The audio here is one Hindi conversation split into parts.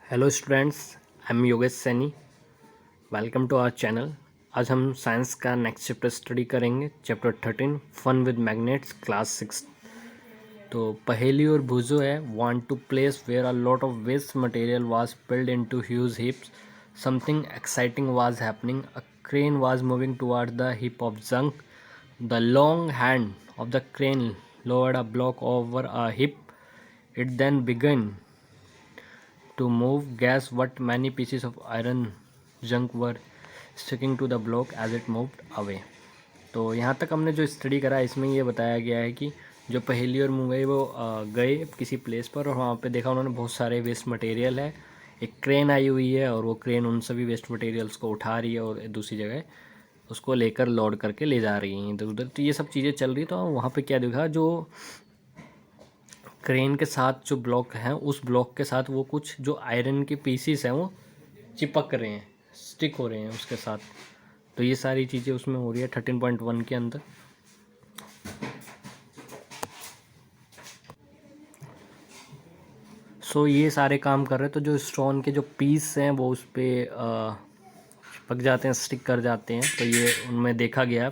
Hello students, I am Yogesh Saini. Welcome to our channel. आज हम साइंस का नेक्स्ट चैप्टर स्टडी करेंगे, chapter 13 fun with magnets, class 6। तो पहेली और बुझो है। Want to place where a lot of waste material was piled into huge heaps. Something exciting was happening. A crane was moving toward the heap of junk. The long hand of the crane lowered a block over a heap. It then began to move. Guess what many pieces of iron junk were sticking to the block as it moved away. तो यहाँ तक हमने जो स्टडी करा इसमें ये बताया गया है कि जो पहेली और मुंगई वो गए किसी प्लेस पर और वहाँ पे देखा उन्होंने बहुत सारे वेस्ट मटेरियल है। एक क्रेन आई हुई है और वो क्रेन उन सभी वेस्ट मटेरियल्स को उठा रही है और दूसरी जगह उसको लेकर लोड करके ले जा रही हैं इधर उधर। तो ये सब चीज़ें चल रही। तो वहाँ पे क्या देखा, जो क्रेन के साथ जो ब्लॉक हैं उस ब्लॉक के साथ वो कुछ जो आयरन के पीसीस हैं वो चिपक रहे हैं, स्टिक हो रहे हैं उसके साथ। तो ये सारी चीज़ें उसमें हो रही है 13.1 के अंदर। सो ये सारे काम कर रहे हैं। तो जो स्टोन के जो पीस हैं वो उस पर चिपक जाते हैं, स्टिक कर जाते हैं। तो ये उनमें देखा गया।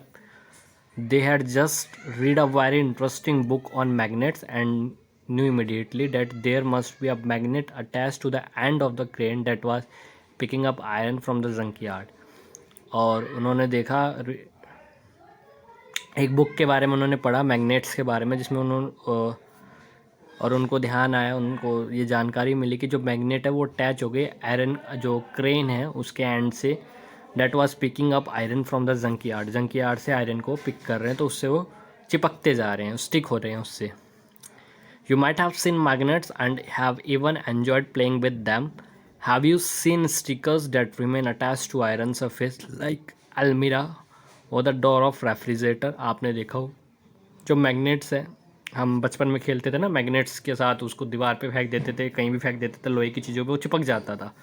They had just read a very interesting book on magnets and knew immediately that there must be a magnet attached to the end of the crane that was picking up iron from the junkyard. और उन्होंने देखा, एक बुक के बारे में उन्होंने पढ़ा, मैग्नेट्स के बारे में, जिसमें उन्होंने और उनको ध्यान आया, उनको ये जानकारी मिली कि जो मैग्नेट है वो अटैच हो गए आयरन जो क्रेन है उसके एंड से। That was picking up iron from the junk yard से आयरन को पिक कर रहे हैं। तो उससे वो चिपकते जा रहे हैं, स्टिक हो रहे हैं उससे। You might have seen magnets and have even enjoyed playing with them. Have you seen stickers that remain attach to iron surface like almirah और द डोर ऑफ रेफ्रिजरेटर. आपने देखा हो जो मैग्नेट्स है, हम बचपन में खेलते थे ना मैग्नेट्स के साथ, उसको दीवार पे फेंक देते थे, कहीं भी फेंक देते थे, लोहे की चीज़ों पे वो चिपक जाता था।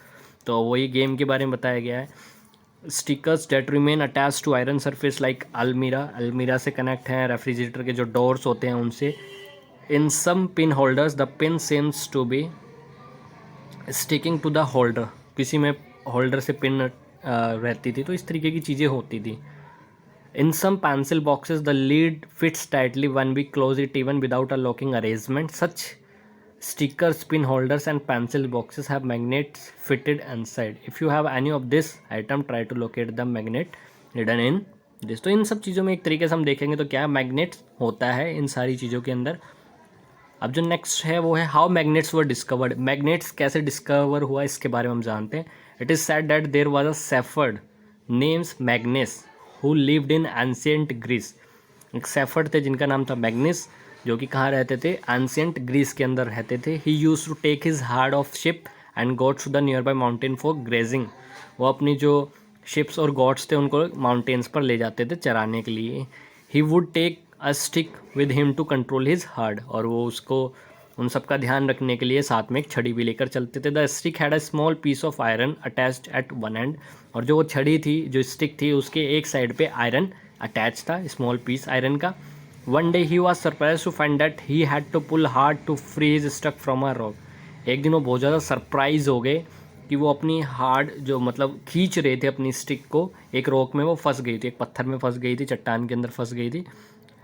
तो वही गेम के बारे में बताया गया है। Stickers that remain attach to iron surface like almirah से कनेक्ट हैं, रेफ्रिजरेटर के जो डोर्स होते हैं उनसे। In some pin holders the pin seems to be sticking to the holder. किसी में होल्डर से पिन रहती थी। तो इस तरीके की चीज़ें होती थी. In some pencil boxes, the lid fits tightly when we close it even without a locking arrangement. Such stickers, pin holders and pencil boxes have magnets fitted inside. If you have any of this item, try to locate the magnet hidden in this. तो इन सब चीज़ों में एक तरीके से हम देखेंगे तो क्या मैग्नेट्स होता है इन सारी चीज़ों के अंदर। अब जो नेक्स्ट है वो है how magnets were discovered. Magnets कैसे डिस्कवर हुआ इसके बारे में हम जानते हैं. It is said that there was a shepherd names Magnes who lived in ancient Greece. एक सेफर्ड थे जिनका नाम था मैग्नेस, जो कि कहाँ रहते थे, एंशियंट ग्रीस के अंदर रहते थे. He used to take his herd of sheep and goats to the nearby mountain for grazing. वो अपनी जो शिप्स और गॉड्स थे उनको माउंटेन्स पर ले जाते थे चराने के लिए. He would take a stick with him to control his herd. और वो उसको उन सब का ध्यान रखने के लिए साथ में एक छड़ी भी लेकर चलते थे. The stick had a small piece of iron attached at one end. और जो वो छड़ी थी, जो स्टिक थी, उसके एक साइड पे आयरन अटैच था, स्मॉल पीस आयरन का. One day he was surprise to find that he had to pull hard to free his stick from a rock. एक दिन वो बहुत ज़्यादा सरप्राइज हो गए कि वो अपनी हार्ड जो मतलब खींच रहे थे अपनी स्टिक को, एक रॉक में वो फंस गई थी, एक पत्थर में फंस गई थी, चट्टान के अंदर फंस गई थी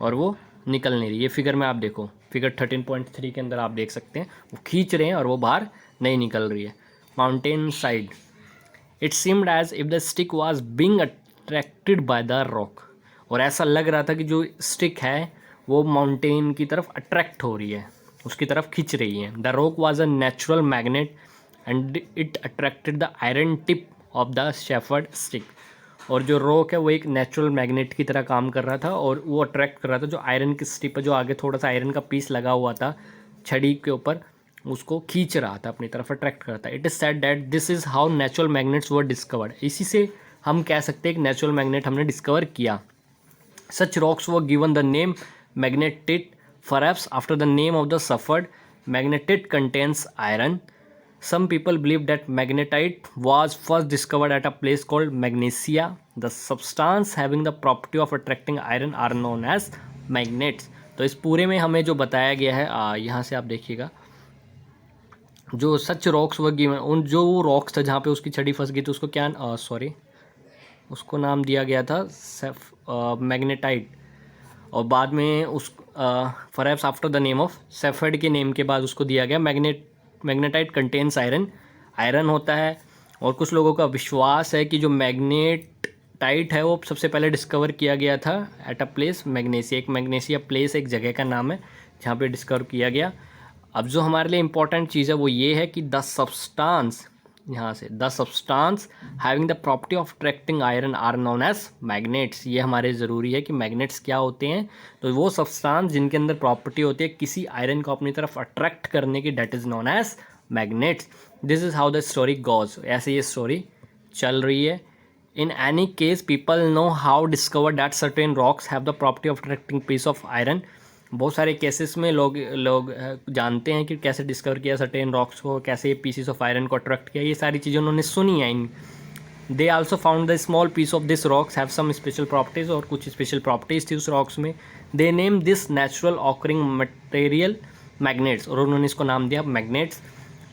और वो निकल नहीं रही. ये फिगर में आप देखो, फिगर 13.3 के अंदर आप देख सकते हैं वो खींच रहे हैं और वो बाहर नहीं निकल रही है. Mountain side it seemed as if the stick was being attracted by the rock. और ऐसा लग रहा था कि जो स्टिक है वो माउंटेन की तरफ अट्रैक्ट हो रही है, उसकी तरफ खींच रही है. The rock was a natural magnet and it attracted the iron tip of the shepherd stick. और जो रॉक है वो एक नेचुरल मैग्नेट की तरह काम कर रहा था और वो अट्रैक्ट कर रहा था जो आयरन की स्टिप पर जो आगे थोड़ा सा आयरन का पीस लगा हुआ था छड़ी के ऊपर, उसको खींच रहा था अपनी तरफ, अट्रैक्ट कर रहा था. It is said that this is how natural magnets were discovered. इसी से हम कह सकते हैं एक नेचुरल मैग्नेट हमने डिस्कवर किया. Such rocks were given the name magnetite perhaps after the name of the shepherd. Magnetite contains iron. Some people believe that magnetite was first discovered at a place called Magnesia. The substance having the property of attracting iron are known as magnets. तो इस पूरे में हमें जो बताया गया है यहाँ से आप देखिएगा, जो सच रॉक्स वर गिवन, उन जो वो रॉक्स था जहाँ पे उसकी छड़ी फंस गई थी उसको क्या सॉरी उसको नाम दिया गया था मैग्नेटाइट, और बाद में उस perhaps after the name of shepherd के नेम के बाद उसको दिया गया मैग्नेटाइट कंटेन्स आयरन, आयरन होता है। और कुछ लोगों का विश्वास है कि जो मैग्नेटाइट है वो सबसे पहले डिस्कवर किया गया था एट अ प्लेस मैग्नेसिया, एक मैग्नेसिया प्लेस एक जगह का नाम है जहाँ पे डिस्कवर किया गया। अब जो हमारे लिए इम्पोर्टेंट चीज़ है वो ये है कि द सब्सटेंस, यहाँ से the substance having the property of attracting iron are known as magnets. ये हमारे ज़रूरी है कि मैग्नेट्स क्या होते हैं, तो वो सब्सटेंस जिनके अंदर प्रॉपर्टी होती है किसी आयरन को अपनी तरफ अट्रैक्ट करने की, that is known as magnets. This is how the story goes, ऐसे ये स्टोरी चल रही है। In any case, people know how discover that certain rocks have the property of attracting piece of iron. बहुत सारे केसेस में लोग जानते हैं कि कैसे डिस्कवर किया सर्टेन रॉक्स को, कैसे पीसीस ऑफ आयरन को अट्रैक्ट किया, ये सारी चीज़ें उन्होंने सुनी हैं। They also found the small piece of this rocks have some special properties, और कुछ स्पेशल प्रॉपर्टीज़ थी उस रॉक्स में। They name this natural occurring material magnets, और उन्होंने इसको नाम दिया magnets.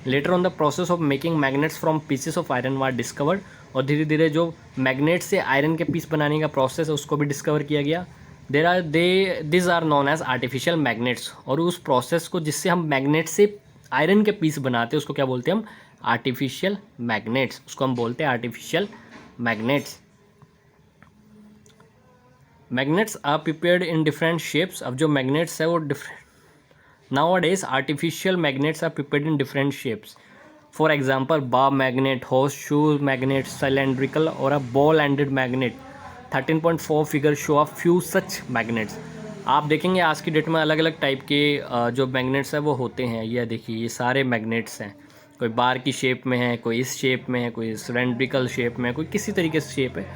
Later on the process of making magnets from pieces of iron were discovered, और धीरे धीरे जो मैग्नेट से आयरन के पीस बनाने का प्रोसेस है उसको भी डिस्कवर किया गया। This are known as artificial magnets, और उस प्रोसेस को जिससे हम मैग्नेट से आयरन के पीस बनाते हैं उसको क्या बोलते हैं हम, आर्टिफिशियल मैग्नेट्स, उसको हम बोलते हैं artificial magnets. Magnets are prepared in different shapes. अब जो मैग्नेट्स है वो different, nowadays artificial magnets are prepared in different shapes. For example, bar magnet, horseshoe magnet, cylindrical or a ball-ended magnet. 13.4 figure show a few such magnets. आप देखेंगे आज की डेट में अलग अलग टाइप के जो मैग्नेट्स हैं वो होते हैं। ये देखिए ये सारे मैग्नेट्स हैं, कोई बार की शेप में है, कोई इस शेप में है, कोई सिलेंड्रिकल शेप में है, कोई किसी तरीके से शेप है।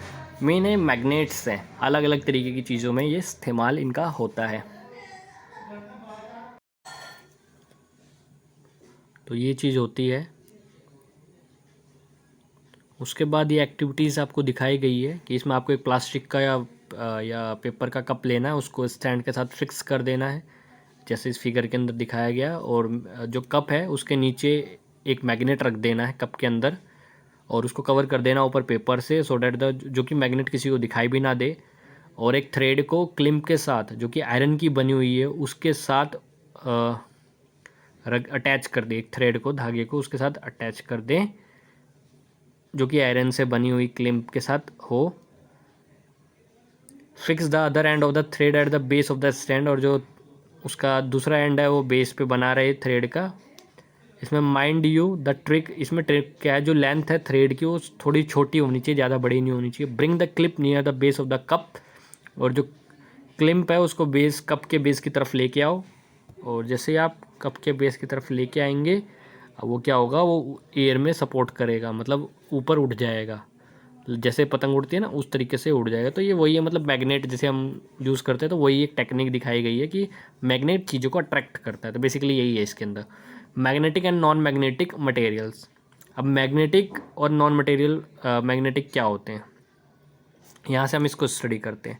मेन है मैग्नेट्स हैं, अलग अलग तरीके की चीज़ों में ये इस्तेमाल इनका होता है। तो ये चीज़ होती है। उसके बाद ये एक्टिविटीज़ आपको दिखाई गई है कि इसमें आपको एक प्लास्टिक का या पेपर का कप लेना है, उसको स्टैंड के साथ फिक्स कर देना है जैसे इस फिगर के अंदर दिखाया गया, और जो कप है उसके नीचे एक मैग्नेट रख देना है कप के अंदर, और उसको कवर कर देना ऊपर पेपर से, सो डैट द जो कि मैग्नेट किसी को दिखाई भी ना दे। और एक थ्रेड को क्लिप के साथ जो कि आयरन की बनी हुई है उसके साथ अटैच कर दे, एक थ्रेड को, धागे को उसके साथ अटैच कर दें जो कि आयरन से बनी हुई क्लिप के साथ हो। Fix the other and of the thread at the base of the stand, और जो उसका दूसरा एंड है वो बेस पे बना रहे थ्रेड का। इसमें माइंड यू द ट्रिक, इसमें ट्रिक क्या है, जो लेंथ है थ्रेड की वो थोड़ी छोटी होनी चाहिए, ज़्यादा बड़ी नहीं होनी चाहिए। Bring the clip near the base of the cup, और जो क्लिप है उसको बेस, कप के बेस की तरफ लेके आओ, और जैसे आप कप के बेस की तरफ लेके आएंगे वो क्या होगा, वो एयर में सपोर्ट करेगा, मतलब ऊपर उठ जाएगा, जैसे पतंग उड़ती है ना उस तरीके से उड़ जाएगा। तो ये वही है, मतलब मैग्नेट जैसे हम यूज़ करते हैं तो वही एक टेक्निक दिखाई गई है कि मैग्नेट चीज़ों को अट्रैक्ट करता है। तो बेसिकली यही है इसके अंदर। Magnetic and non magnetic materials. अब मैग्नेटिक और नॉन मटेरियल मैग्नेटिक क्या होते हैं, यहाँ से हम इसको स्टडी करते हैं।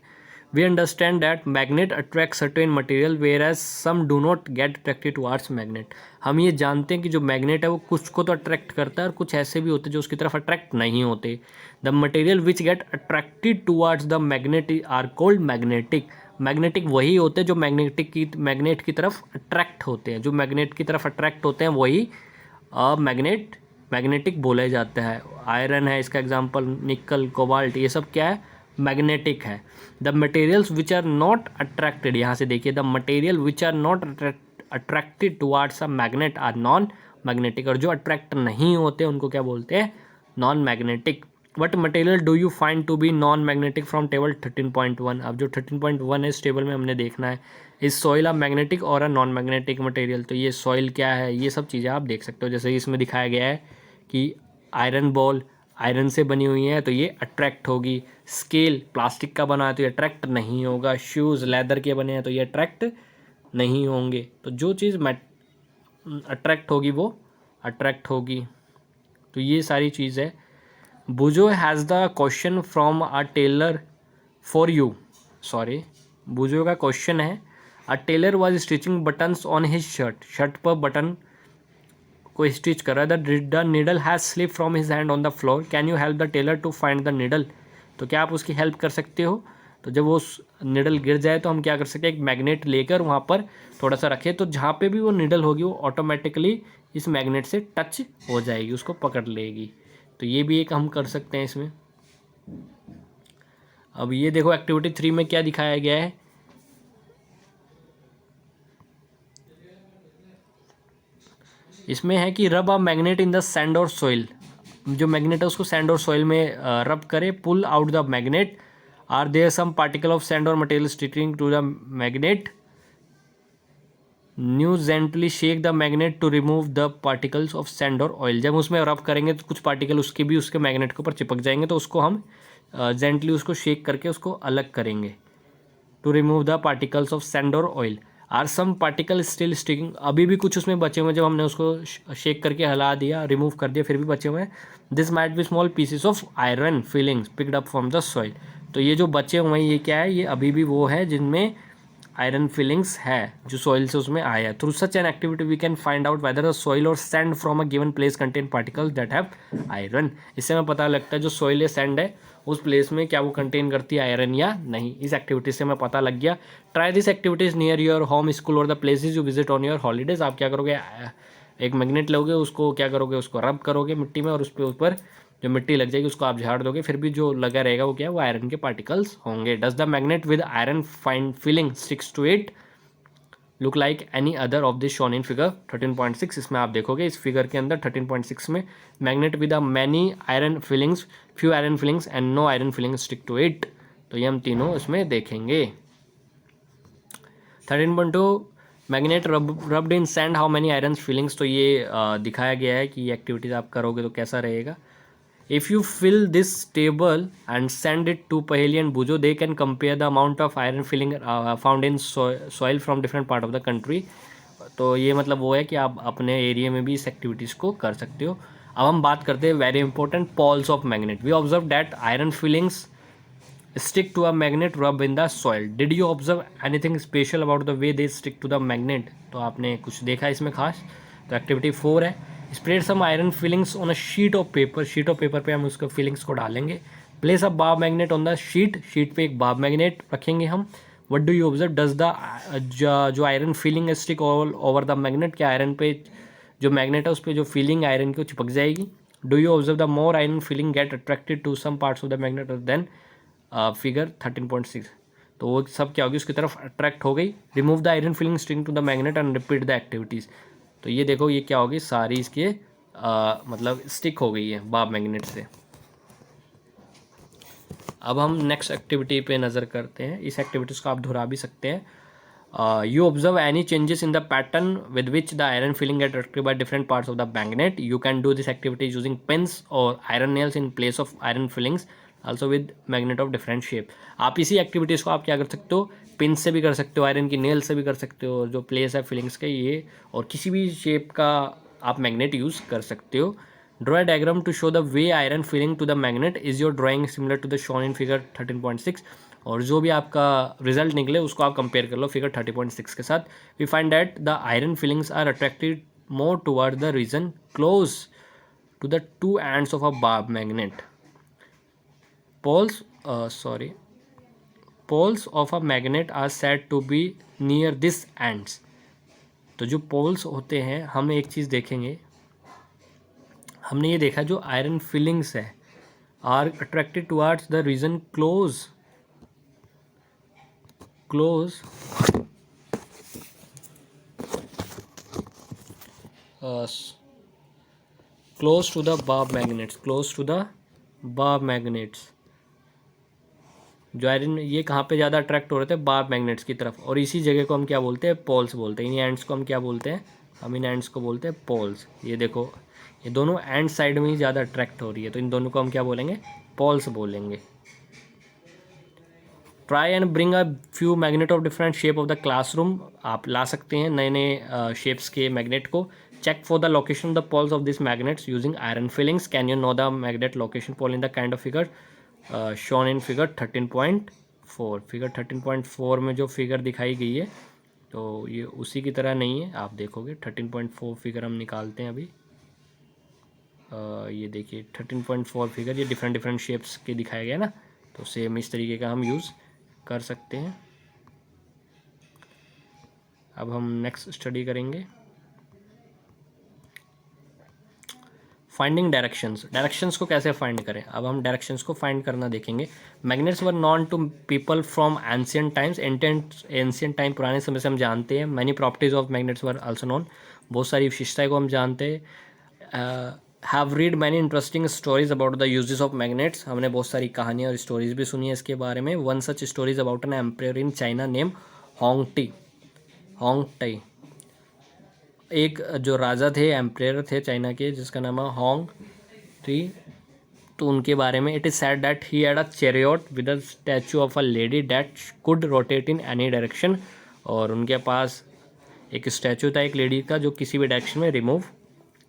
We understand that magnet attracts certain material whereas some do not get attracted towards magnet. हम ये जानते हैं कि जो मैग्नेट है वो कुछ को तो अट्रैक्ट करता है और कुछ ऐसे भी होते हैं जो उसकी तरफ अट्रैक्ट नहीं होते। The material which get attracted towards the magnet are called magnetic. Magnetic वही होते हैं जो मैग्नेट की तरफ अट्रैक्ट होते हैं, जो मैग्नेट की तरफ अट्रैक्ट होते हैं वही मैग्नेटिक बोले जाते हैं। आयरन है इसका एग्जाम्पल, निकल, कोबाल्ट, ये सब क्या है, मैग्नेटिक है। The materials which are not attracted, यहाँ से देखिए, the material which are not attracted towards a magnet are non magnetic, और जो अट्रैक्ट नहीं होते उनको क्या बोलते हैं, non magnetic. What material do you find to be non magnetic from table 13.1। अब जो 13.1 है इस टेबल में हमने देखना है, इस सॉइल अ मैग्नेटिक और अ नॉन मैग्नेटिक मटेरियल। तो ये सॉइल क्या है, ये सब चीज़ें आप देख सकते हो। जैसे इसमें दिखाया गया है कि आयरन बॉल आयरन से बनी हुई है तो ये अट्रैक्ट होगी। स्केल प्लास्टिक का बना है तो ये अट्रैक्ट नहीं होगा। शूज़ लेदर के बने हैं तो ये अट्रैक्ट नहीं होंगे। तो जो चीज़ अट्रैक्ट होगी वो अट्रैक्ट होगी। तो ये सारी चीज़ है। Boojho has the question from a tailor for you. Sorry, Boojho का क्वेश्चन है, a tailor was stitching buttons on his shirt. Shirt पर बटन कोई स्टिच कर रहा है, the needle has slip from his hand on the floor, can you help the tailor to find the needle. तो क्या आप उसकी हेल्प कर सकते हो। तो जब वो नीडल गिर जाए तो हम क्या कर सकते हैं, एक मैग्नेट लेकर वहाँ पर थोड़ा सा रखें, तो जहाँ पे भी वो नीडल होगी वो ऑटोमेटिकली इस मैग्नेट से टच हो जाएगी, उसको पकड़ लेगी। तो ये भी एक हम कर सकते हैं इसमें। अब ये देखो एक्टिविटी 3 में क्या दिखाया गया है, इसमें है कि rub a magnet in the sand और सॉइल। जो मैग्नेट है उसको सैंड और सॉइल में रब करे, pull out the magnet, are there some particle of sand और material sticking to the magnet, now gently shake the magnet to remove the particles of sand और ऑयल। जब उसमें रब करेंगे तो कुछ पार्टिकल उसके भी उसके मैग्नेट के ऊपर चिपक जाएंगे, तो उसको हम जेंटली उसको शेक करके उसको अलग करेंगे, to remove the particles of sand और oil. Are some particle still sticking, अभी भी कुछ उसमें बचे हुए हैं, जब हमने उसको शेक करके हिला दिया, रिमूव कर दिया, फिर भी बचे हुए हैं। This might be small pieces of iron fillings picked up from the soil. तो ये जो बचे हुए हैं ये क्या है, ये अभी भी वो है जिनमें आयरन फिलिंग्स है जो सॉइल से उसमें आया है। Through such an activity we can find out whether the soil और sand from a given place contain particles that have iron. इससे हमें पता लगता है जो सॉइल या सैंड है उस प्लेस में क्या वो कंटेन करती है आयरन या नहीं। इस एक्टिविटी से हमें पता लग गया। Try this activities near your home, school और the places you visit on your holidays. आप क्या करोगे, एक मैग्नेट लोगे, उसको क्या करोगे, उसको रब करोगे मिट्टी में, और उस पर ऊपर जो मिट्टी लग जाएगी उसको आप झाड़ दोगे, फिर भी जो लगा रहेगा वो क्या है, वो आयरन के पार्टिकल्स होंगे। Does the magnet with iron find filing 6 to 8 look like any other of this shown in figure 13.6। इसमें आप देखोगे इस फिगर के अंदर 13.6 में magnet with a many iron filings, few iron filings and no iron filings stick to it. तो ये हम तीनों इसमें देखेंगे। 13.2 magnet rubbed in sand how many iron filings. तो ये दिखाया गया है कि ये एक्टिविटीज आप करोगे तो कैसा रहेगा। If you fill this table and send it to Paheli and Bujo, they can compare the amount of iron filling found in soil from different part of the country। तो ये मतलब वो है कि आप अपने एरिया में भी इस एक्टिविटीज़ को कर सकते हो। अब हम बात करते हैं very important poles of magnet. We observe that iron filings stick to a magnet rub in the soil. Did you observe anything special about the way they stick to the magnet? तो आपने कुछ देखा इसमें खास। तो एक्टिविटी 4 है, spread some iron filings on a sheet of paper. Sheet of paper पे हम उसको फिलिंग्स को डालेंगे। Place a bar magnet on the sheet, sheet पे एक बार मैग्नेट रखेंगे हम। What do you observe, does the जो iron filing stick all over the magnet, क्या आयरन पे जो मैग्नेट है उस पर जो फीलिंग आयरन की चिपक जाएगी। Do you observe the more iron filing get attracted to some parts of the magnet than figure 13.6। तो वो सब क्या होगी, उसकी तरफ अट्रैक्ट हो गई। Remove the iron filing string to the magnet and repeat the activities. तो ये देखो ये क्या होगी, सारी इसके मतलब स्टिक हो गई है बाब मैग्नेट से। अब हम नेक्स्ट एक्टिविटी पे नज़र करते हैं। इस एक्टिविटीज़ को आप दोहरा भी सकते हैं। You observe any changes in the pattern with which the iron filing get attracted by different parts of the magnet. You can do this activity using pins और iron nails in place of iron filings, also with magnet of different shape. आप इसी एक्टिविटीज़ को आप क्या कर सकते हो, पिन से भी कर सकते हो, आयरन की नेल से भी कर सकते हो, जो प्लेस है फिलिंग्स के ये, और किसी भी शेप का आप मैग्नेट यूज़ कर सकते हो। Draw a diagram to show the way iron filling to the magnet, is your drawing similar to the shown in figure 13.6। और जो भी आपका रिजल्ट निकले उसको आप कंपेयर कर लो फिगर 30.6 के साथ। We find that the iron filings are attracted more toward the region close to the two ends of a bar magnet. poles of a magnet are said to be near this ends। तो जो पोल्स होते हैं, हम एक चीज़ देखेंगे, हमने ये देखा जो आयरन फिलिंग्स है are attracted towards the region close to the bar magnets, जो आयरन ये कहाँ पे ज़्यादा अट्रैक्ट हो रहे थे, बार मैग्नेट्स की तरफ, और इसी जगह को हम क्या बोलते हैं, पोल्स बोलते हैं। इन एंड्स को हम क्या बोलते हैं, हम इन एंड्स को बोलते हैं पोल्स। ये देखो ये दोनों एंड साइड में ही ज़्यादा अट्रैक्ट हो रही है, तो इन दोनों को हम क्या बोलेंगे, पोल्स बोलेंगे। Try and bring a few magnet of different shape of the classroom. आप ला सकते हैं नए नए शेप्स के मैग्नेट को। Check for the location of the poles of this magnets using iron filings. Can you know the magnet location pole in the kind of figure shown in figure 13.4। Figure 13.4 में जो फिगर दिखाई गई है तो ये उसी की तरह नहीं है, आप देखोगे 13.4 फिगर हम निकालते हैं अभी। ये देखिए 13.4 फिगर, ये डिफरेंट डिफरेंट शेप्स के दिखाया गया ना, तो सेम इस तरीके का हम यूज़ कर सकते हैं। अब हम नेक्स्ट स्टडी करेंगे फाइंडिंग डायरेक्शंस को कैसे फाइंड करें। अब हम डायरेक्शंस को फाइंड करना देखेंगे। Magnets were known to people from ancient times, ancient time पुराने समय से हम जानते हैं। Many properties of magnets were also known, बहुत सारी विशेषताएं को हम जानते हैं। Have read many interesting stories about the uses of magnets, हमने बहुत सारी कहानियाँ और स्टोरीज भी सुनी है इसके बारे में। One such stories about an empire in China name Hong Tai, एक जो राजा थे, एम्पायर थे चाइना के, जिसका नाम है होंग टी, तो उनके बारे में। It is said that he had a chariot with a statue of a lady that could rotate in any direction, और उनके पास एक स्टैचू था एक लेडी का जो किसी भी डायरेक्शन में रिमूव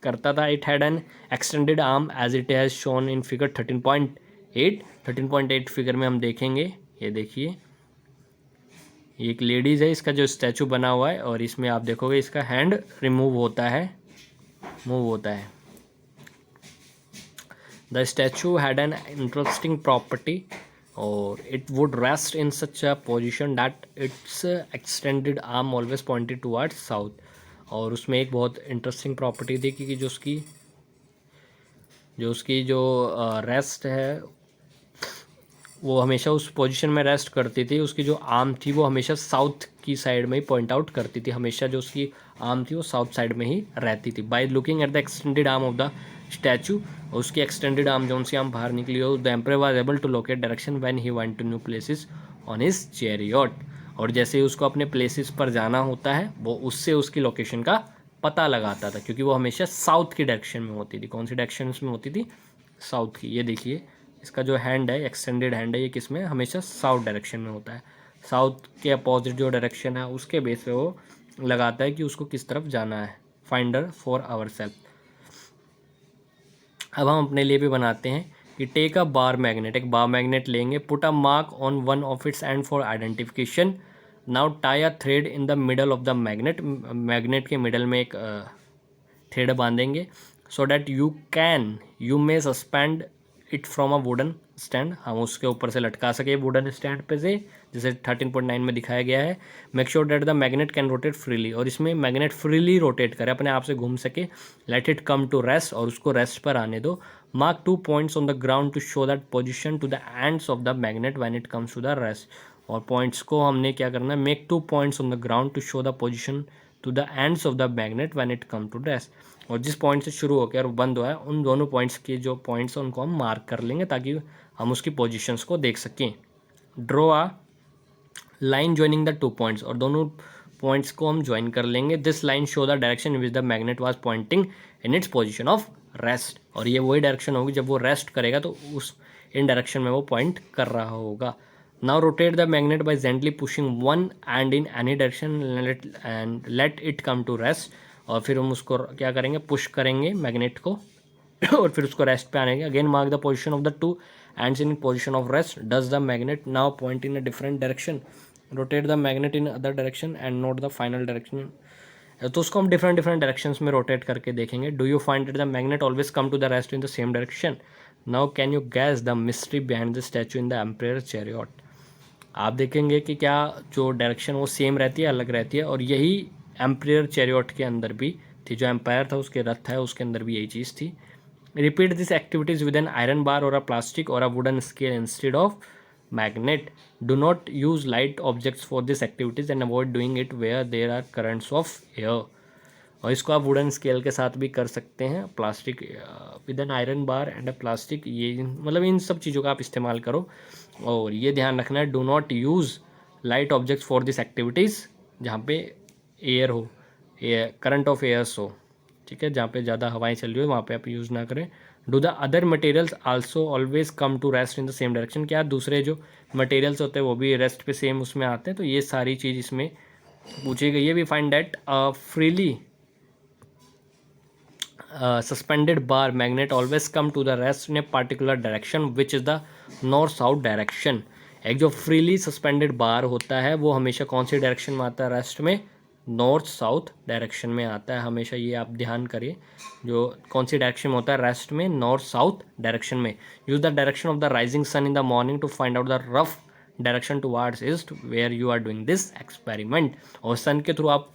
करता था। It had an extended arm as it has shown in figure 13.8 figure में हम देखेंगे। ये देखिए, ये एक लेडीज़ है, इसका जो स्टैचू बना हुआ है, और इसमें आप देखोगे इसका हैंड रिमूव होता है, मूव होता है। The statue had an interesting property, और it would rest in such a position that its extended arm always pointed towards south, और उसमें एक बहुत इंटरेस्टिंग प्रॉपर्टी थी कि जो उसकी जो रेस्ट है वो हमेशा उस पोजीशन में रेस्ट करती थी। उसकी जो आर्म थी वो हमेशा साउथ की साइड में ही पॉइंट आउट करती थी, हमेशा जो उसकी आर्म थी वो साउथ साइड में ही रहती थी। By looking at the extended arm of the statue, उसकी एक्सटेंडेड आर्म जो उनसे आर्म बाहर निकली हो, the emperor was able to locate direction when he went to new places on his chariot, और जैसे ही उसको अपने प्लेसेस पर जाना होता है वो उससे उसकी लोकेशन का पता लगाता था, क्योंकि वो हमेशा साउथ की डायरेक्शन में होती थी। कौन सी डायरेक्शन में होती थी? साउथ की। ये देखिए, इसका जो हैंड है, एक्सटेंडेड हैंड है, ये किस में? हमेशा साउथ डायरेक्शन में होता है। साउथ के अपोजिट जो डायरेक्शन है उसके बेस पे वो लगाता है कि उसको किस तरफ जाना है। Finder for our self. अब हम अपने लिए भी बनाते हैं कि टेक अ बार मैग्नेट, एक बार मैग्नेट लेंगे, put a mark on one of its end for identification. Now tie a thread in the middle of the magnet, magnet के मिडल में एक थ्रेड बांधेंगे, so that you may suspend it from a wooden stand, हम उसके ऊपर से लटका सके वुडन स्टैंड पे से, जैसे 13.9 में दिखाया गया है। Make sure that the magnet can rotate freely, और इसमें मैग्नेट फ्रीली रोटेट करे, अपने आप से घूम सके। Let it come to rest, और उसको रेस्ट पर आने दो। Mark 2 points on the ground to show that position to the ends of the magnet when it comes to the rest, और पॉइंट्स को हमने क्या करना है? Make 2 points on the ground to show the position to the ends of the magnet when it come to rest, और जिस पॉइंट से शुरू होकर और बंद हुआ है उन दोनों पॉइंट्स के जो पॉइंट्स हैं उनको हम मार्क कर लेंगे ताकि हम उसकी पोजीशंस को देख सकें। Draw a line joining the 2 points, और दोनों पॉइंट्स को हम ज्वाइन कर लेंगे। This line show the direction which the magnet was pointing in its position of rest, और ये वही डायरेक्शन होगी जब वो रेस्ट करेगा तो उस इन डायरेक्शन में वो पॉइंट कर रहा होगा। Now rotate the magnet by gently pushing one end in any direction and let it come to rest, और फिर हम उसको क्या करेंगे? पुश करेंगे मैग्नेट को और फिर उसको रेस्ट पे आने के। Again mark the position of the 2 ends in position of rest. Does the magnet now point in a different direction? Rotate the magnet in other direction and note the final direction. तो उसको हम डिफरेंट डायरेक्शंस में रोटेट करके देखेंगे। Do you find it the magnet always come to the rest in the same direction? Now can you guess the mystery behind the statue in the empire chariot? आप देखेंगे कि क्या जो डायरेक्शन वो सेम रहती है, अलग रहती है, और यही एम्पायर चैरियट के अंदर भी थी। जो एम्पायर था उसके रथ है उसके अंदर भी यही चीज़ थी। Repeat this activities with an iron bar और अ प्लास्टिक और a wooden scale instead of magnet. Do not use light objects for this activities and avoid doing it where there are currents of air. और इसको आप वुडन स्केल के साथ भी कर सकते हैं, plastic with an iron bar and a plastic, ये मतलब इन सब चीज़ों का आप इस्तेमाल करो। और ये ध्यान रखना है, do not use light objects for this activities जहाँ पे एयर हो, एयर करंट ऑफ एयर्स हो, ठीक है, जहाँ पे ज़्यादा हवाएं चल रही हो वहाँ पे आप यूज़ ना करें। Do the other materials also always come to rest in the same direction? क्या दूसरे जो मटेरियल्स होते हैं वो भी रेस्ट पे सेम उसमें आते हैं? तो ये सारी चीज़ इसमें पूछी गई है। We find that freely suspended bar magnet always come to the rest in a particular direction which is the north south direction। एक जो फ्रीली सस्पेंडेड बार होता है वो हमेशा कौन सी डायरेक्शन में आता है रेस्ट में? नॉर्थ साउथ डायरेक्शन में आता है हमेशा, ये आप ध्यान करिए। जो कौन सी डायरेक्शन में होता है रेस्ट में, नॉर्थ साउथ डायरेक्शन में। Use the direction of the rising sun in the morning to find out the rough direction towards east where you are doing this experiment. और सन के थ्रू आप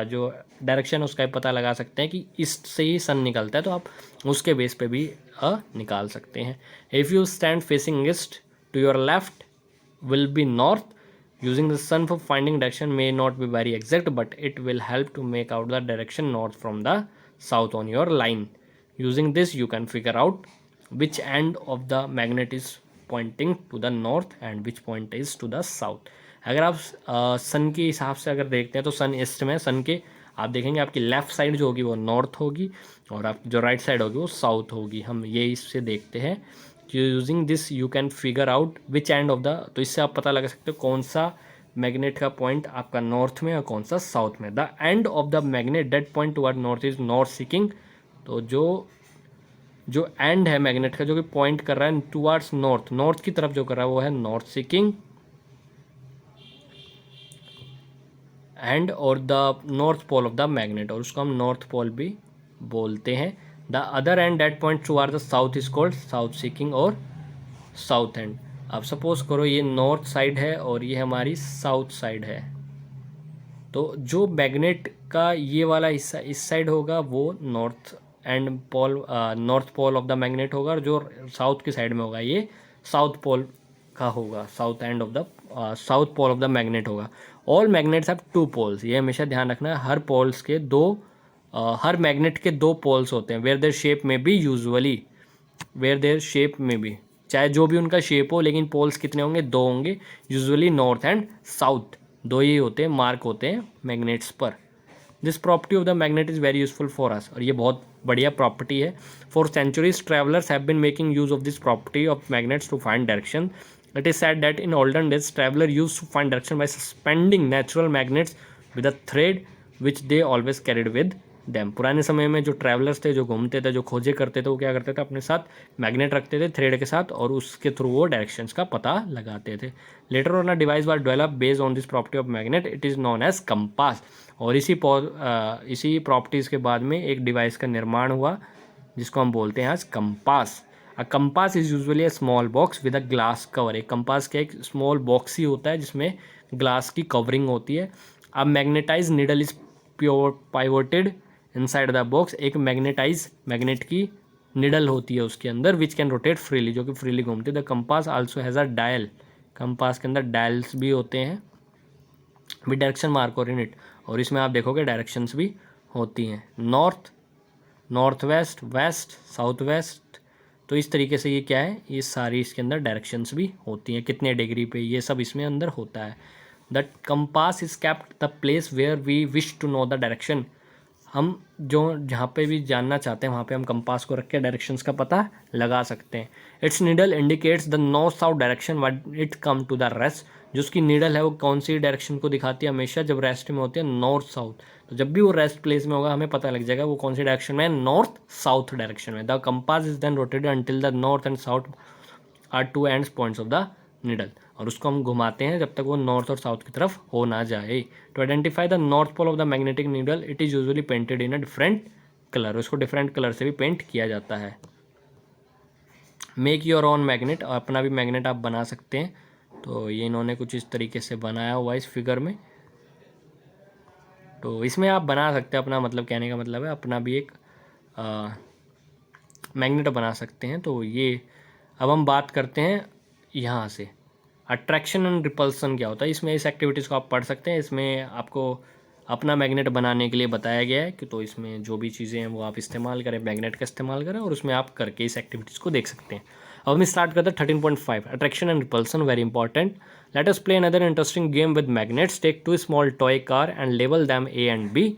जो डायरेक्शन उसका पता लगा सकते हैं कि ईस्ट से ही सन निकलता है, तो आप उसके बेस पे भी निकाल सकते हैं। If you stand facing east to your left will be north. Using the sun for finding direction may not be very exact, but it will help to make out the direction north from the south on your line. Using this you can figure out which end of the magnet is pointing to the north and which point is to the south. अगर आप सन के हिसाब से अगर देखते हैं तो सन ईस्ट में, सन के आप देखेंगे आपकी लेफ़्ट साइड जो होगी वो नॉर्थ होगी और आप जो राइट साइड होगी वो साउथ होगी। हम ये इससे देखते हैं। Using this you can figure out which and of the, तो इससे आप पता लगा सकते हो कौन सा मैग्नेट का पॉइंट आपका नॉर्थ में और कौन सा साउथ में। The end of the magnet that point toward north is north seeking. तो जो एंड है मैग्नेट का जो कि पॉइंट कर रहा है टुवर्ड्स नॉर्थ, नॉर्थ की तरफ जो कर रहा है वो है नॉर्थ सीकिंग। एंड और the north pole of the magnet, और उसको हम नॉर्थ पोल भी बोलते हैं। The other end that point toward the south is called south seeking और साउथ एंड। अब सपोज करो ये नॉर्थ साइड है और ये हमारी साउथ साइड है, तो जो मैग्नेट का ये वाला हिस्सा इस साइड होगा वो north end pole, north pole of the magnet होगा, और जो साउथ की साइड में होगा ये साउथ पोल का होगा, south end of the south pole of the magnet होगा। All magnets have two poles, ये हमेशा ध्यान रखना है। हर पोल्स के हर मैग्नेट के दो पोल्स होते हैं। वेयर देयर शेप में भी यूजुअली, वेयर देयर शेप में भी, चाहे जो भी उनका शेप हो, लेकिन पोल्स कितने होंगे? दो होंगे। यूजुअली नॉर्थ एंड साउथ दो ही होते हैं, मार्क होते हैं मैग्नेट्स पर। This property of the magnet is very useful for us, और ये बहुत बढ़िया प्रॉपर्टी है। For centuries travellers have been making use of this property of magnets to find direction. It is said that in olden days, traveler used to find direction by suspending natural magnets with a thread which they always carried with them. पुराने समय में जो ट्रैवलर्स थे, जो घूमते थे, जो खोजे करते थे, वो क्या करते थे? अपने साथ मैग्नेट रखते थे थ्रेड के साथ, और उसके थ्रू वो डायरेक्शंस का पता लगाते थे। Later on a device was develop based on this property of magnet, it is known as compass. और इसी प्रॉपर्टीज़ के बाद में एक डिवाइस का निर्माण हुआ जिसको हम बोलते हैं आज compass. A compass is usually a small box with a glass cover. एक कंपास का एक स्मॉल बॉक्स ही होता है जिसमें ग्लास की कवरिंग होती है। अब magnetise needle is pure pivoted inside the box. एक मैग्नेट की निडल होती है उसके अंदर, विच कैन रोटेट फ्रीली, जो कि फ्रीली घूमती है। The compass also has a dial, compass के अंदर डायल्स भी होते हैं with direction marker in it, और इसमें आप देखोगे डायरेक्शंस भी होती हैं, north, north west, west, south west. तो इस तरीके से ये क्या है, ये सारी इसके अंदर डायरेक्शंस भी होती हैं, कितने डिग्री पे, ये सब इसमें अंदर होता है। The compass is kept the place where we wish to know the direction. हम जो जहाँ पे भी जानना चाहते हैं वहाँ पे हम कंपास को रख के डायरेक्शंस का पता लगा सकते हैं। Its needle indicates the north south direction when it come to the rest. जो उसकी नीडल है वो कौन सी डायरेक्शन को दिखाती है? हमेशा जब रेस्ट में होती है नॉर्थ साउथ। तो जब भी वो रेस्ट प्लेस में होगा हमें पता लग जाएगा वो कौन सी डायरेक्शन में है, नॉर्थ साउथ डायरेक्शन में। The compass is then rotated until the north and south are two ends points of the needle, और उसको हम घुमाते हैं जब तक वो नॉर्थ और साउथ की तरफ हो ना जाए। To identify the north pole of the magnetic needle it is usually painted in a different colour. उसको डिफरेंट कलर से भी पेंट किया जाता है। मेक योर ओन मैग्नेट, अपना भी मैग्नेट आप बना सकते हैं। तो ये इन्होंने कुछ इस तरीके से बनाया हुआ है इस फिगर में। तो इसमें आप बना सकते हैं अपना, मतलब कहने का मतलब है अपना भी एक मैग्नेट बना सकते हैं। तो ये अब हम बात करते हैं यहाँ से अट्रैक्शन एंड रिपल्सन क्या होता है। इसमें इस एक्टिविटीज़ को आप पढ़ सकते हैं। इसमें आपको अपना मैग्नेट बनाने के लिए बताया गया है कि तो इसमें जो भी चीज़ें हैं वो आप इस्तेमाल करें, मैग्नेट का इस्तेमाल करें, और उसमें आप करके इस एक्टिविटीज़ को देख सकते हैं। अब हम स्टार्ट करते हैं 13.5 attraction and repulsion, very important. Let us play another interesting game with magnets. Take 2 small toy car and label them A and B.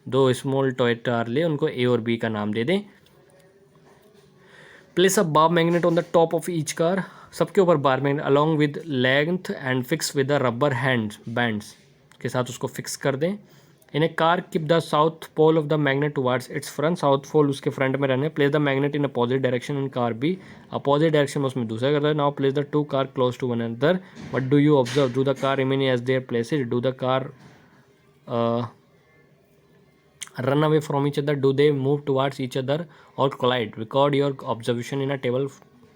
2 small toy car ले, उनको ए और बी का नाम दे दें। Place a bar magnet on the top of each car. सबके ऊपर bar magnet along with length and fix with the rubber hand bands के साथ उसको फिक्स कर दें। In a car keep the south pole of the magnet towards its front. South pole उसके फ्रंट में रहने। Place the magnet in opposite direction in car B. Opposite direction में उसमें दूसरा करता है। Now place the 2 car close to one another. What do you observe? Do the car remain as their places? Do the car run away from each other? Do they move towards each other or collide? Record your observation in a table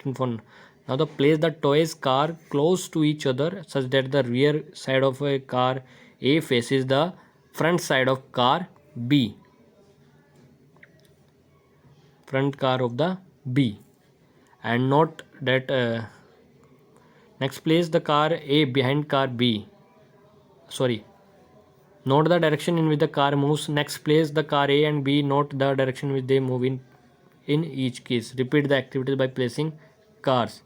in front. Now the place the toys car close to each other such that the rear side of a car A faces the front side of car B. Front car of the B. And note that next place the car A behind car B. Sorry. Note the direction in which the car moves. Next place the car A and B. Note the direction which they move in each case. Repeat the activities by placing cars.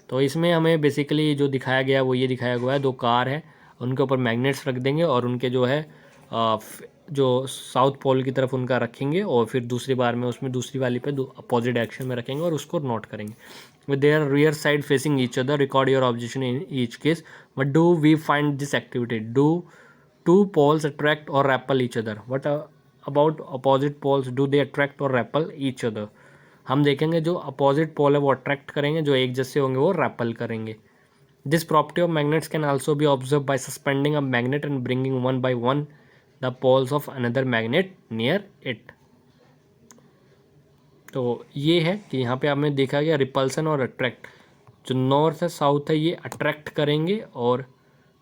तो इसमें हमें बेसिकली जो दिखाया गया वो ये दिखाया हुआ है, दो कार है, उनके ऊपर मैग्नेट्स रख देंगे और उनके जो है जो साउथ पोल की तरफ उनका रखेंगे और फिर दूसरी बार में उसमें दूसरी वाली पे अपोजिट डायरेक्शन में रखेंगे और उसको नोट करेंगे. With their rear side facing each other, record your observation in each case. What do we find this activity? Do two poles attract or repel each other? What about opposite poles, do they attract or repel each other? हम देखेंगे जो अपोजिट पोल है वो अट्रैक्ट करेंगे, जो एक जैसे होंगे वो रेपल करेंगे. This property of magnets can also be observe by suspending a magnet and bringing one by one the poles of another magnet near it. तो ये है कि यहाँ पे हमें देखा गया रिपल्सन और अट्रैक्ट. जो नॉर्थ है साउथ है ये अट्रैक्ट करेंगे और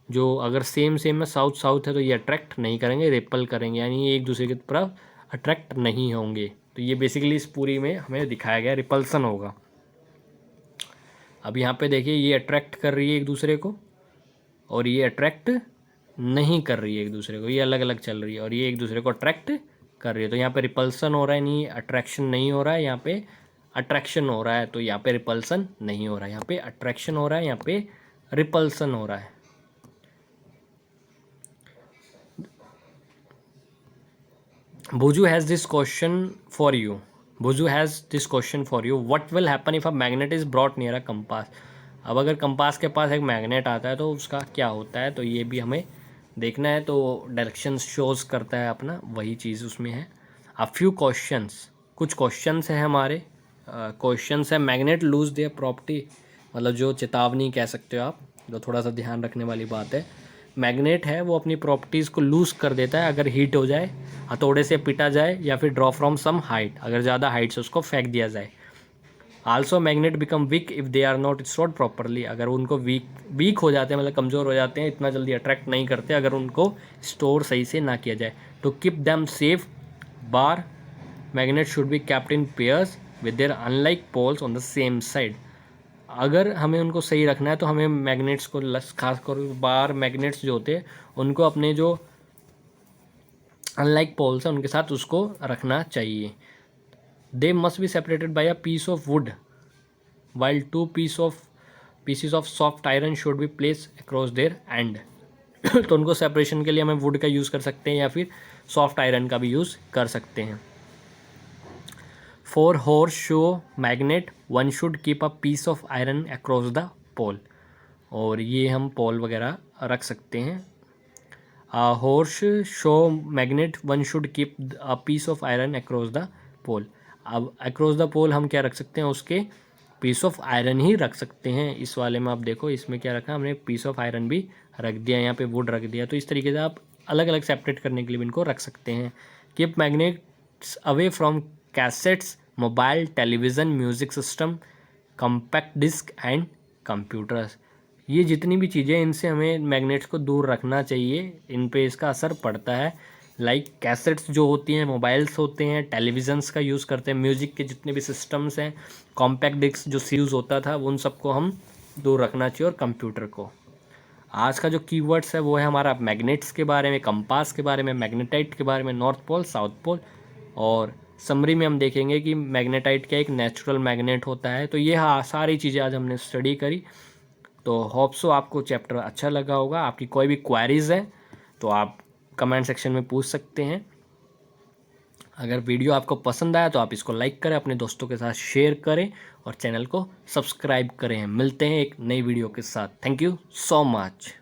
जो अगर सेम है साउथ साउथ है तो ये अट्रैक्ट नहीं करेंगे, रिपल करेंगे, यानी ये एक दूसरे की तरफ अट्रैक्ट नहीं होंगे. तो ये बेसिकली इस पूरी में हमें दिखाया गया रिपल्सन होगा. अब यहाँ पे देखिए ये अट्रैक्ट कर रही है एक दूसरे को और ये अट्रैक्ट नहीं कर रही है एक दूसरे को, ये अलग अलग चल रही है और ये एक दूसरे को अट्रैक्ट कर रही है. तो यहाँ पे रिपल्सन हो रहा है, नहीं अट्रैक्शन नहीं हो रहा है, यहाँ पे अट्रैक्शन हो रहा है. तो यहाँ पे रिपल्सन नहीं हो रहा है, यहाँ पे अट्रैक्शन हो रहा है, यहाँ पे रिपल्सन हो रहा है. Bhuju has this question for you. Bhuju has this question for you. What will happen if a magnet is brought near a compass? अब अगर कंपास के पास एक मैग्नेट आता है तो उसका क्या होता है, तो ये भी हमें देखना है. तो डायरेक्शन शोज करता है अपना, वही चीज़ उसमें है. अ फ्यू क्वेश्चंस, कुछ क्वेश्चंस हैं हमारे. क्वेश्चंस है मैग्नेट लूज देयर प्रॉपर्टी, मतलब जो चेतावनी कह सकते हो आप, जो थोड़ा सा ध्यान रखने वाली बात है. मैग्नेट है वो अपनी प्रॉपर्टीज़ को लूज़ कर देता है अगर हीट हो जाए, हथौड़े से पिटा जाए या फिर ड्रॉ फ्रॉम सम हाइट, अगर ज़्यादा हाइट से उसको फेंक दिया जाए. Also magnet become weak if they are not stored properly, अगर उनको वीक हो जाते हैं, मतलब कमज़ोर हो जाते हैं, इतना जल्दी अट्रैक्ट नहीं करते अगर उनको स्टोर सही से ना किया जाए. To keep them safe bar magnet should be kept in pairs with their unlike poles on the same side. अगर हमें उनको सही रखना है तो हमें मैग्नेट्स को खासकर बार मैग्नेट्स जो होते हैं उनको अपने जो अनलाइक पोल्स हैं उनके साथ उसको रखना चाहिए. They must be separated by a piece of wood while two pieces of soft iron should be place across their end. तो उनको सेपरेशन के लिए हमें वुड का यूज़ कर सकते हैं या फिर सॉफ्ट आयरन का भी यूज़ कर सकते हैं. For horseshoe magnet, one should keep a piece of iron across the pole. और ये हम पोल वगैरह रख सकते हैं. horseshoe magnet, one should keep a piece of iron across the pole. अब across the pole हम क्या रख सकते हैं, उसके piece of iron ही रख सकते हैं. इस वाले में आप देखो इसमें क्या रखा हमने, piece of iron भी रख दिया, यहाँ पे wood रख दिया. तो इस तरीके से आप अलग अलग सेपरेट करने के लिए भी इनको रख सकते हैं. Keep magnets away from cassettes, mobile, television, music system, compact disc and computers. ये जितनी भी चीज़ें इनसे हमें मैग्नेट्स को दूर रखना चाहिए, इन पे इसका असर पड़ता है. लाइक कैसेट्स जो होती हैं, मोबाइल्स होते हैं, टेलीविज़न्स का यूज़ करते हैं, म्यूज़िक के जितने भी सिस्टम्स हैं, कॉम्पैक्ट डिस्क जो यूज़ होता था उन सबको हम दूर रखना चाहिए और कंप्यूटर को. आज का जो कीवर्ड्स है वो है हमारा मैग्नेट्स के बारे में, कंपास के बारे में, मैग्नेटाइट के बारे में, नॉर्थ पोल, साउथ पोल. और समरी में हम देखेंगे कि मैग्नेटाइट क्या एक नेचुरल मैग्नेट होता है. तो ये सारी चीज़ें आज हमने स्टडी करी. तो होप सो आपको चैप्टर अच्छा लगा होगा. आपकी कोई भी क्वेरीज़ है तो आप कमेंट सेक्शन में पूछ सकते हैं. अगर वीडियो आपको पसंद आया तो आप इसको लाइक करें, अपने दोस्तों के साथ शेयर करें और चैनल को सब्सक्राइब करें. मिलते हैं एक नई वीडियो के साथ. Thank you so much.